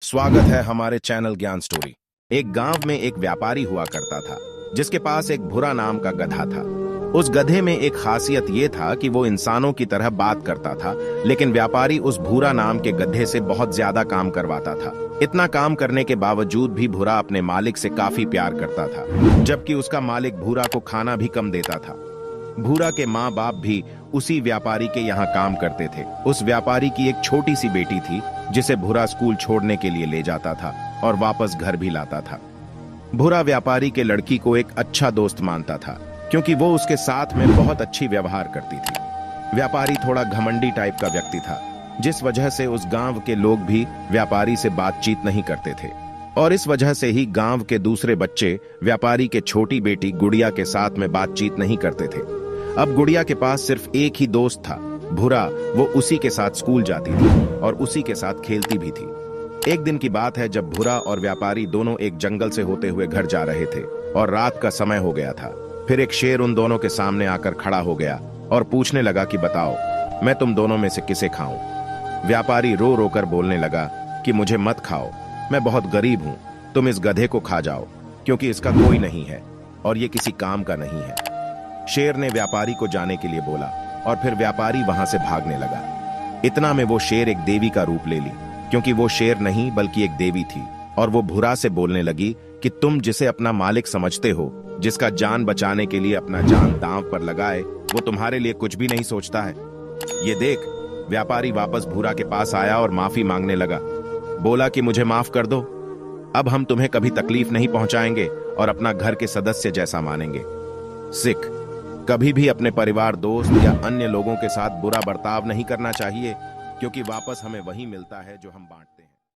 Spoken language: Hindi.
स्वागत है हमारे चैनल ज्ञान स्टोरी। एक गांव में एक व्यापारी हुआ करता था जिसके पास एक भूरा नाम का गधा था। उस गधे में एक खासियत ये था कि वो इंसानों की तरह बात करता था, लेकिन व्यापारी उस भूरा नाम के गधे से बहुत ज्यादा काम करवाता था। इतना काम करने के बावजूद भी भूरा अपने मालिक से काफी प्यार करता था, जबकि उसका मालिक भूरा को खाना भी कम देता था। भूरा के माँ बाप भी उसी व्यापारी के यहाँ काम करते थे। उस व्यापारी की एक छोटी सी बेटी थी जिसे भूरा स्कूल छोड़ने के लिए ले जाता था और वापस घर भी लाता था। भूरा व्यापारी के लड़की को एक अच्छा दोस्त मानता था क्योंकि वो उसके साथ में बहुत अच्छी व्यवहार करती थी। व्यापारी थोड़ा घमंडी टाइप का व्यक्ति था, जिस वजह से उस गांव के लोग भी व्यापारी से बातचीत नहीं करते थे, और इस वजह से ही गांव के दूसरे बच्चे व्यापारी के छोटी बेटी गुड़िया के साथ में बातचीत नहीं करते थे। अब गुड़िया के पास सिर्फ एक ही दोस्त था, भूरा। वो उसी के साथ स्कूल जाती थी और उसी के साथ खेलती भी थी। एक दिन की बात है जब भूरा और व्यापारी दोनों एक जंगल से होते हुए घर जा रहे थे और रात का समय हो गया था। फिर एक शेर उन दोनों के सामने आकर खड़ा हो गया और पूछने लगा कि बताओ, मैं तुम दोनों में से किसे खाऊं? व्यापारी रो रो कर बोलने लगा कि मुझे मत खाओ, मैं बहुत गरीब हूं, तुम इस गधे को खा जाओ, क्योंकि इसका कोई नहीं है और ये किसी काम का नहीं है। शेर ने व्यापारी को जाने के लिए बोला और फिर व्यापारी वहां से भागने लगा। इतना में वो शेर एक देवी का रूप ले ली, क्योंकि वो शेर नहीं बल्कि एक देवी थी, और वो भूरा से बोलने लगी कि तुम जिसे अपना मालिक समझते हो, जिसका जान बचाने के लिए अपना जान दांव पर लगाए, वो तुम्हारे लिए कुछ भी नहीं सोचता है। ये देख। व्यापारी वापस भूरा के पास आया और माफी मांगने लगा। बोला कि मुझे माफ कर दो, अब हम तुम्हें कभी तकलीफ नहीं पहुंचाएंगे और अपना घर के सदस्य जैसा मानेंगे। सिख, कभी भी अपने परिवार, दोस्त या अन्य लोगों के साथ बुरा बर्ताव नहीं करना चाहिए, क्योंकि वापस हमें वही मिलता है जो हम बांटते हैं।